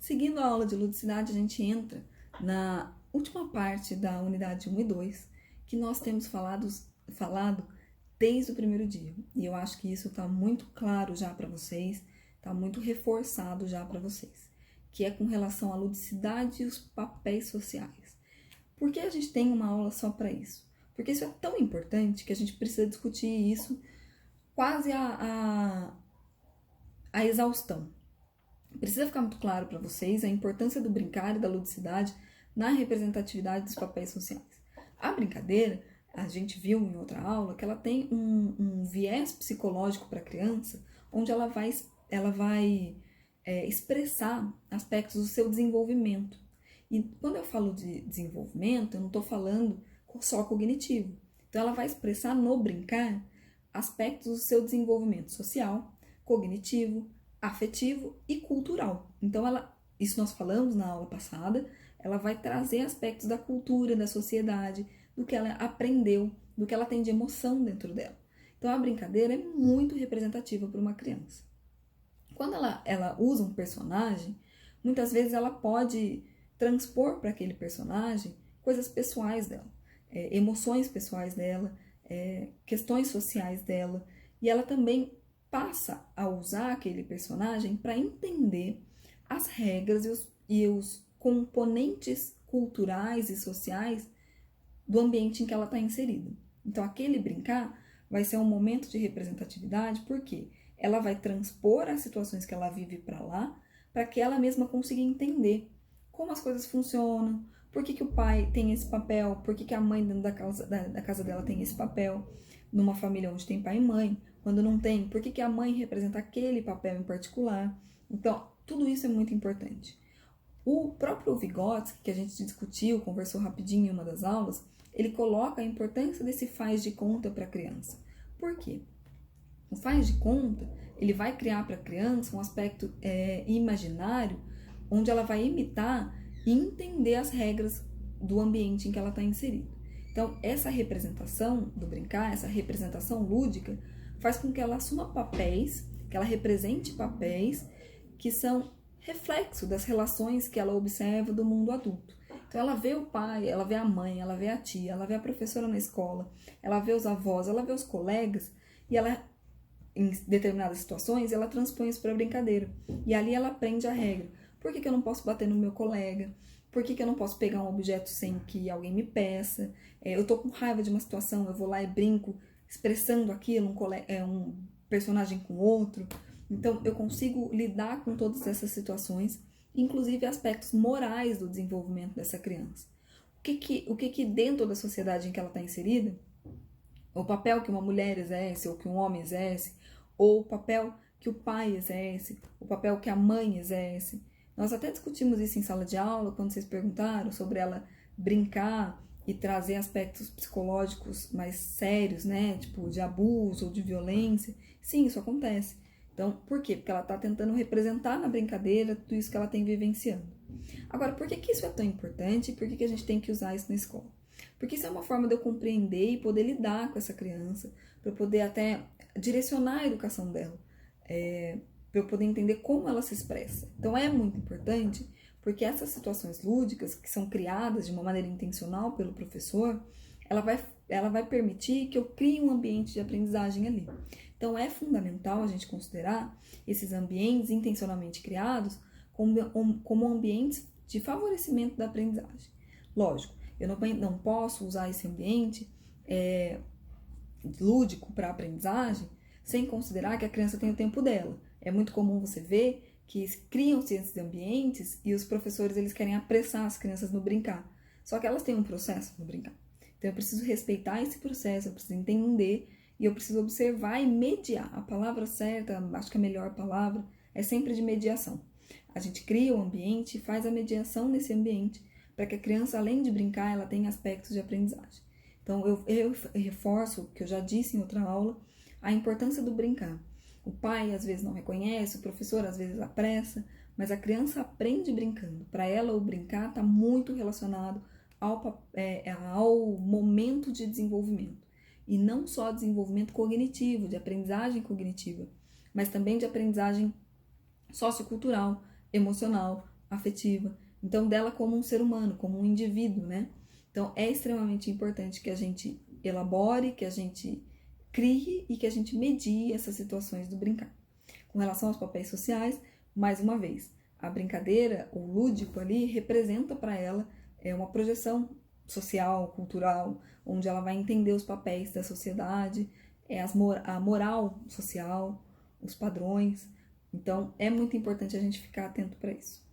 seguindo a aula de ludicidade, a gente entra na última parte da unidade 1 e 2, que nós temos falado desde o primeiro dia. E eu acho que isso está muito claro já para vocês, está muito reforçado já para vocês, que é com relação à ludicidade e os papéis sociais. Por que a gente tem uma aula só para isso? Porque isso é tão importante que a gente precisa discutir isso quase a exaustão. Precisa ficar muito claro para vocês a importância do brincar e da ludicidade na representatividade dos papéis sociais. A brincadeira, a gente viu em outra aula que ela tem um viés psicológico para a criança, onde ela vai expressar aspectos do seu desenvolvimento. E quando eu falo de desenvolvimento, eu não estou falando só cognitivo. Então, ela vai expressar no brincar aspectos do seu desenvolvimento social, cognitivo, afetivo e cultural. Então, isso nós falamos na aula passada, ela vai trazer aspectos da cultura, da sociedade, do que ela aprendeu, do que ela tem de emoção dentro dela. Então, a brincadeira é muito representativa para uma criança. Quando ela usa um personagem, muitas vezes ela pode transpor para aquele personagem coisas pessoais dela, emoções pessoais dela, questões sociais dela, e ela também passa a usar aquele personagem para entender as regras e os componentes culturais e sociais do ambiente em que ela está inserida. Então, aquele brincar vai ser um momento de representatividade, porque ela vai transpor as situações que ela vive para lá, para que ela mesma consiga entender como as coisas funcionam, por que o pai tem esse papel, por que a mãe dentro da casa dela tem esse papel, numa família onde tem pai e mãe, quando não tem, por que a mãe representa aquele papel em particular. Então, tudo isso é muito importante. O próprio Vygotsky, que a gente discutiu, conversou rapidinho em uma das aulas, ele coloca a importância desse faz de conta para a criança. Por quê? O faz de conta, ele vai criar para a criança um aspecto imaginário, onde ela vai imitar e entender as regras do ambiente em que ela está inserida. Então, essa representação do brincar, essa representação lúdica, faz com que ela assuma papéis, que ela represente papéis que são reflexo das relações que ela observa do mundo adulto. Então, ela vê o pai, ela vê a mãe, ela vê a tia, ela vê a professora na escola, ela vê os avós, ela vê os colegas, e ela, em determinadas situações, ela transpõe isso para a brincadeira. E ali ela aprende a regra. Por que eu não posso bater no meu colega? Por que eu não posso pegar um objeto sem que alguém me peça? Eu tô com raiva de uma situação, eu vou lá e brinco, expressando aquilo, um personagem com outro. Então, eu consigo lidar com todas essas situações, inclusive aspectos morais do desenvolvimento dessa criança. O que dentro da sociedade em que ela está inserida, o papel que uma mulher exerce, ou que um homem exerce, ou o papel que o pai exerce, o papel que a mãe exerce. Nós até discutimos isso em sala de aula, quando vocês perguntaram sobre ela brincar e trazer aspectos psicológicos mais sérios, né? Tipo, de abuso ou de violência. Sim, isso acontece. Então, por quê? Porque ela está tentando representar na brincadeira tudo isso que ela tem vivenciando. Agora, por que isso é tão importante e por que a gente tem que usar isso na escola? Porque isso é uma forma de eu compreender e poder lidar com essa criança, para eu poder até direcionar a educação dela, para eu poder entender como ela se expressa. Então, é muito importante, porque essas situações lúdicas, que são criadas de uma maneira intencional pelo professor, ela vai permitir que eu crie um ambiente de aprendizagem ali. Então, é fundamental a gente considerar esses ambientes intencionalmente criados como ambientes de favorecimento da aprendizagem. Lógico, eu não posso usar esse ambiente lúdico para aprendizagem sem considerar que a criança tem o tempo dela. É muito comum você ver que criam-se esses ambientes e os professores eles querem apressar as crianças no brincar. Só que elas têm um processo no brincar. Então eu preciso respeitar esse processo, eu preciso entender e eu preciso observar e mediar. A palavra certa, acho que a melhor palavra, é sempre de mediação. A gente cria o ambiente e faz a mediação nesse ambiente para que a criança, além de brincar, ela tenha aspectos de aprendizagem. Então eu reforço o que eu já disse em outra aula, a importância do brincar. O pai às vezes não reconhece, o professor às vezes apressa, mas a criança aprende brincando. Para ela, o brincar está muito relacionado ao momento de desenvolvimento. E não só desenvolvimento cognitivo, de aprendizagem cognitiva, mas também de aprendizagem sociocultural, emocional, afetiva. Então, dela como um ser humano, como um indivíduo, né? Então, é extremamente importante que a gente elabore, que a gente crie e que a gente medie essas situações do brincar. Com relação aos papéis sociais, mais uma vez, a brincadeira, o lúdico ali, representa para ela uma projeção social, cultural, onde ela vai entender os papéis da sociedade, a moral social, os padrões. Então, é muito importante a gente ficar atento para isso.